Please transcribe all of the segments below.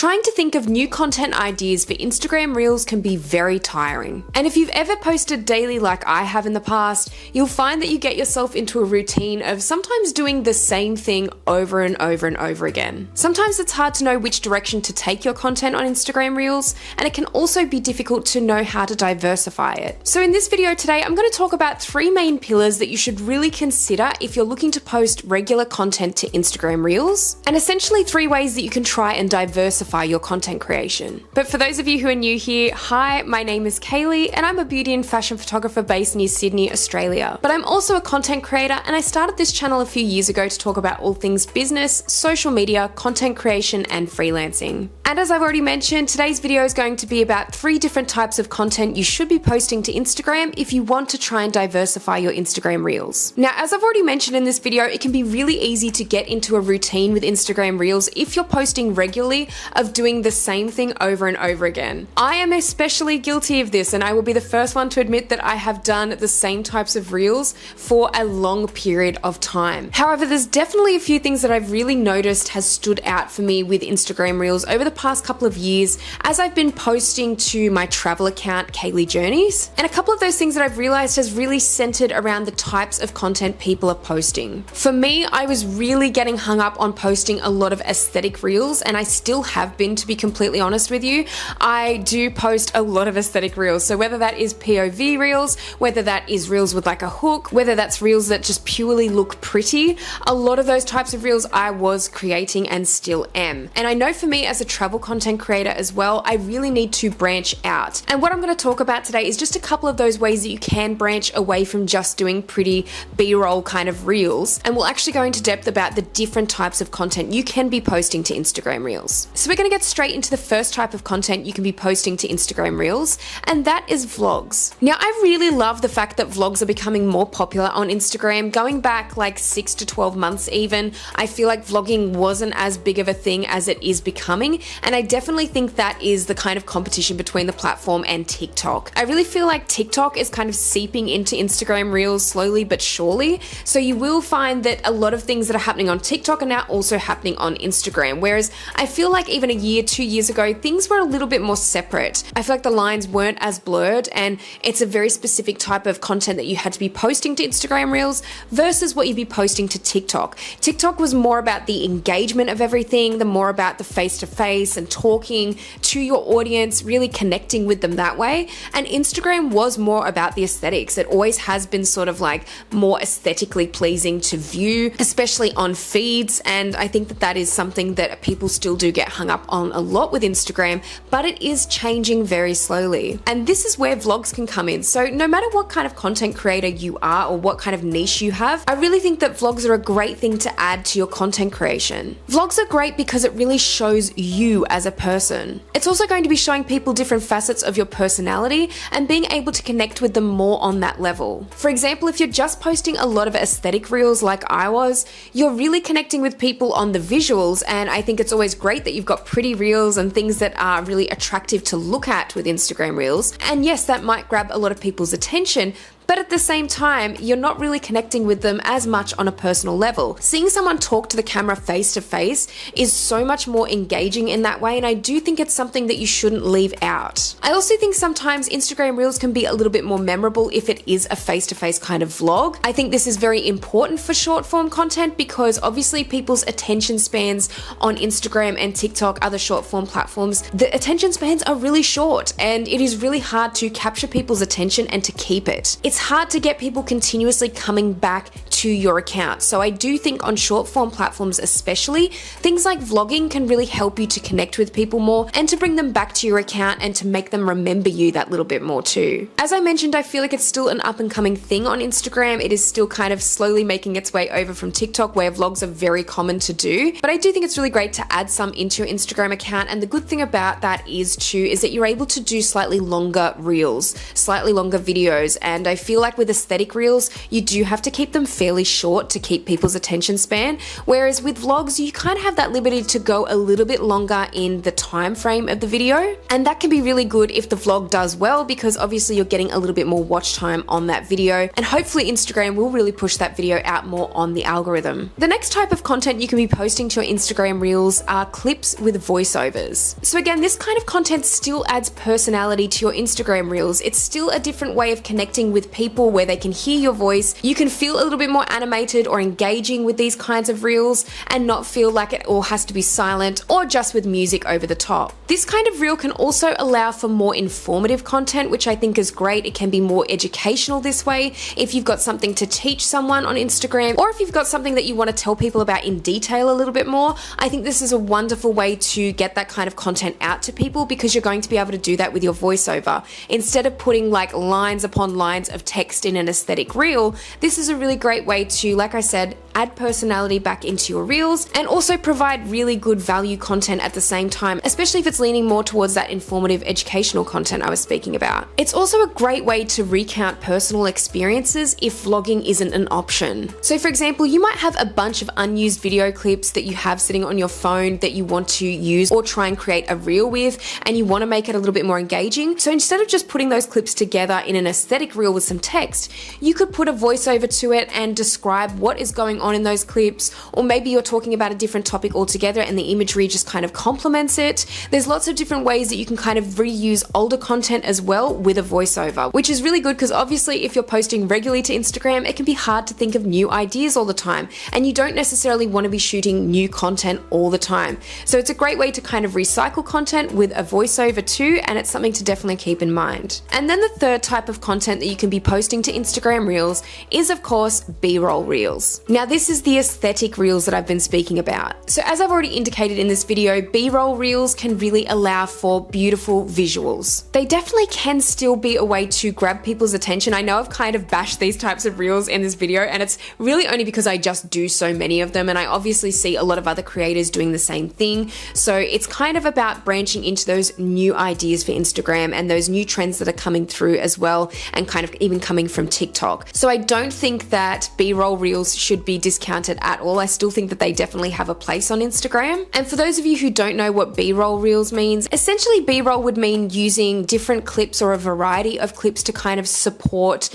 Trying to think of new content ideas for Instagram Reels can be very tiring. And if you've ever posted daily like I have in the past, you'll find that you get yourself into a routine of sometimes doing the same thing over and over and over again. Sometimes it's hard to know which direction to take your content on Instagram Reels, and it can also be difficult to know how to diversify it. So in this video today, I'm going to talk about 3 main pillars that you should really consider if you're looking to post regular content to Instagram Reels, and essentially 3 ways that you can try and diversify your content creation. But for those of you who are new here, hi, my name is Kaylee, and I'm a beauty and fashion photographer based near Sydney, Australia. But I'm also a content creator, and I started this channel a few years ago to talk about all things business, social media, content creation, and freelancing. And as I've already mentioned, today's video is going to be about 3 different types of content you should be posting to Instagram if you want to try and diversify your Instagram Reels. Now, as I've already mentioned in this video, it can be really easy to get into a routine with Instagram Reels if you're posting regularly of doing the same thing over and over again. I am especially guilty of this, and I will be the first one to admit that I have done the same types of Reels for a long period of time. However, there's definitely a few things that I've really noticed has stood out for me with Instagram Reels over the past couple of years as I've been posting to my travel account, Kaylee Journeys. And a couple of those things that I've realized has really centered around the types of content people are posting. For me, I was really getting hung up on posting a lot of aesthetic Reels, and I still have been, to be completely honest with you. I do post a lot of aesthetic Reels. So whether that is POV Reels, whether that is Reels with like a hook, whether that's Reels that just purely look pretty, a lot of those types of Reels I was creating and still am. And I know for me as a travel content creator as well, I really need to branch out. And what I'm going to talk about today is just a couple of those ways that you can branch away from just doing pretty B-roll kind of Reels. And we'll actually go into depth about the different types of content you can be posting to Instagram Reels. So we're going to get straight into the first type of content you can be posting to Instagram Reels, and that is vlogs. Now, I really love the fact that vlogs are becoming more popular on Instagram. Going back like 6 to 12 months even, I feel like vlogging wasn't as big of a thing as it is becoming, and I definitely think that is the kind of competition between the platform and TikTok. I really feel like TikTok is kind of seeping into Instagram Reels slowly but surely, so you will find that a lot of things that are happening on TikTok are now also happening on Instagram, whereas I feel like even a year, 2 years ago, things were a little bit more separate. I feel like the lines weren't as blurred, and it's a very specific type of content that you had to be posting to Instagram Reels versus what you'd be posting to TikTok. TikTok was more about the engagement of everything, the more about the face-to-face and talking to your audience, really connecting with them that way. And Instagram was more about the aesthetics. It always has been sort of like more aesthetically pleasing to view, especially on feeds. And I think that that is something that people still do get hung up on a lot with Instagram, but it is changing very slowly. And this is where vlogs can come in. So no matter what kind of content creator you are or what kind of niche you have, I really think that vlogs are a great thing to add to your content creation. Vlogs are great because it really shows you as a person. It's also going to be showing people different facets of your personality and being able to connect with them more on that level. For example, if you're just posting a lot of aesthetic Reels like I was, you're really connecting with people on the visuals, and I think it's always great that you've got pretty Reels and things that are really attractive to look at with Instagram Reels. And yes, that might grab a lot of people's attention, but at the same time, you're not really connecting with them as much on a personal level. Seeing someone talk to the camera face to face is so much more engaging in that way, and I do think it's something that you shouldn't leave out. I also think sometimes Instagram Reels can be a little bit more memorable if it is a face-to-face kind of vlog. I think this is very important for short form content because obviously people's attention spans on Instagram and TikTok, other short form platforms, the attention spans are really short, and it is really hard to capture people's attention and to keep it. It's hard to get people continuously coming back to your account. So I do think on short form platforms especially, things like vlogging can really help you to connect with people more and to bring them back to your account and to make them remember you that little bit more too. As I mentioned, I feel like it's still an up and coming thing on Instagram. It is still kind of slowly making its way over from TikTok, where vlogs are very common to do. But I do think it's really great to add some into your Instagram account, and the good thing about that is that you're able to do slightly longer Reels, slightly longer videos, and I feel like with aesthetic Reels, you do have to keep them fairly fairly short to keep people's attention span, whereas with vlogs, you kind of have that liberty to go a little bit longer in the time frame of the video. And that can be really good if the vlog does well, because obviously you're getting a little bit more watch time on that video, and hopefully Instagram will really push that video out more on the algorithm. The next type of content you can be posting to your Instagram Reels are clips with voiceovers. So again, this kind of content still adds personality to your Instagram Reels. It's still a different way of connecting with people where they can hear your voice. You can feel a little bit more animated or engaging with these kinds of Reels and not feel like it all has to be silent or just with music over the top. This kind of Reel can also allow for more informative content, which I think is great. It can be more educational this way. If you've got something to teach someone on Instagram, or if you've got something that you want to tell people about in detail a little bit more, I think this is a wonderful way to get that kind of content out to people, because you're going to be able to do that with your voiceover. Instead of putting like lines upon lines of text in an aesthetic reel, this is a really great way to, like I said, add personality back into your reels and also provide really good value content at the same time, especially if it's leaning more towards that informative educational content I was speaking about. It's also a great way to recount personal experiences if vlogging isn't an option. So for example, you might have a bunch of unused video clips that you have sitting on your phone that you want to use or try and create a reel with, and you want to make it a little bit more engaging. So instead of just putting those clips together in an aesthetic reel with some text, you could put a voiceover to it and describe what is going on in those clips, or maybe you're talking about a different topic altogether and the imagery just kind of complements it. There's lots of different ways that you can kind of reuse older content as well with a voiceover, which is really good because obviously if you're posting regularly to Instagram, it can be hard to think of new ideas all the time, and you don't necessarily want to be shooting new content all the time. So it's a great way to kind of recycle content with a voiceover too, and it's something to definitely keep in mind. And then the third type of content that you can be posting to Instagram Reels is of course B-roll Reels. Now this is the aesthetic Reels that I've been speaking about. So as I've already indicated in this video, B-roll Reels can really allow for beautiful visuals. They definitely can still be a way to grab people's attention. I know I've kind of bashed these types of Reels in this video, and it's really only because I just do so many of them, and I obviously see a lot of other creators doing the same thing. So it's kind of about branching into those new ideas for Instagram and those new trends that are coming through as well, and kind of even coming from TikTok. So I don't think that B-roll Reels should be discounted at all. I still think that they definitely have a place on Instagram. And for those of you who don't know what B-roll Reels means, essentially B-roll would mean using different clips or a variety of clips to kind of support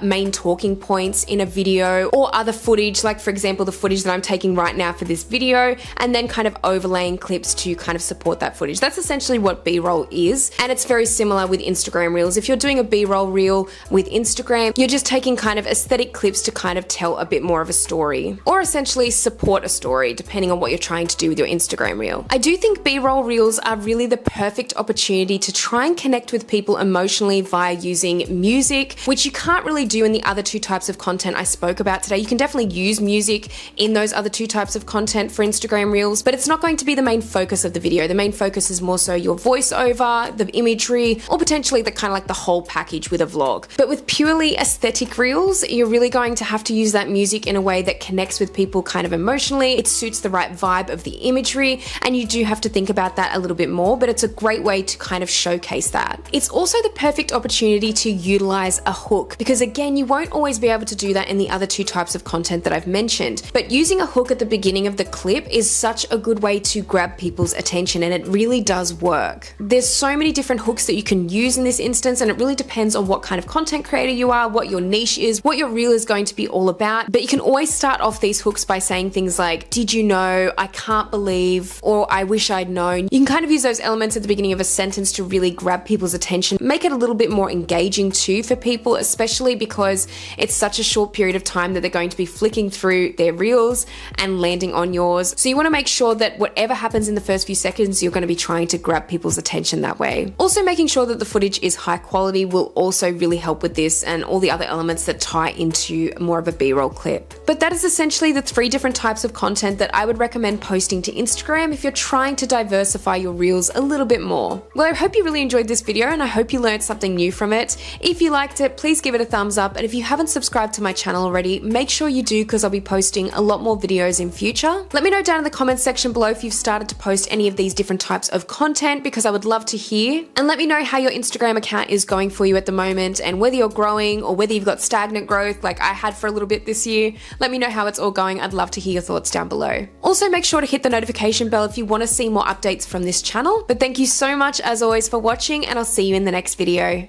main talking points in a video, or other footage, like for example the footage that I'm taking right now for this video, and then kind of overlaying clips to kind of support that footage. That's essentially what B-roll is, and it's very similar with Instagram Reels. If you're doing a B-roll Reel with Instagram, you're just taking kind of aesthetic clips to kind of tell a bit more of a story, or essentially support a story depending on what you're trying to do with your Instagram Reel. I do think B-roll Reels are really the perfect opportunity to try and connect with people emotionally via using music, which you can't really do in the other two types of content I spoke about today. You can definitely use music in those other two types of content for Instagram Reels, but it's not going to be the main focus of the video. The main focus is more so your voiceover, the imagery, or potentially the kind of like the whole package with a vlog. But with purely aesthetic Reels, you're really going to have to use that music in a way that connects with people kind of emotionally. It suits the right vibe of the imagery, and you do have to think about that a little bit more, but it's a great way to kind of showcase that. It's also the perfect opportunity to utilize a hook, because again, you won't always be able to do that in the other two types of content that I've mentioned, but using a hook at the beginning of the clip is such a good way to grab people's attention, and it really does work. There's so many different hooks that you can use in this instance, and it really depends on what kind of content creator you are, what your niche is, what your reel is going to be all about. But you can always start off these hooks by saying things like, "Did you know?" "I can't believe," or "I wish I'd known." You can kind of use those elements at the beginning of a sentence to really grab people's attention, make it a little bit more engaging too for people, especially because it's such a short period of time that they're going to be flicking through their reels and landing on yours. So you want to make sure that whatever happens in the first few seconds, you're going to be trying to grab people's attention that way. Also, making sure that the footage is high quality will also really help with this, and all the other elements that tie into more of a B-roll clip. But that is essentially the three different types of content that I would recommend posting to Instagram if you're trying to diversify your reels a little bit more. Well, I hope you really enjoyed this video, and I hope you learned something new from it. If you liked it, please give it a thumbs up, and if you haven't subscribed to my channel already, make sure you do, because I'll be posting a lot more videos in future. Let me know down in the comments section below if you've started to post any of these different types of content, because I would love to hear. And let me know how your Instagram account is going for you at the moment, and whether you're growing or whether you've got stagnant growth like I had for a little bit this year. Let me know how it's all going. I'd love to hear your thoughts down below. Also, make sure to hit the notification bell if you want to see more updates from this channel. But thank you so much as always for watching, and I'll see you in the next video.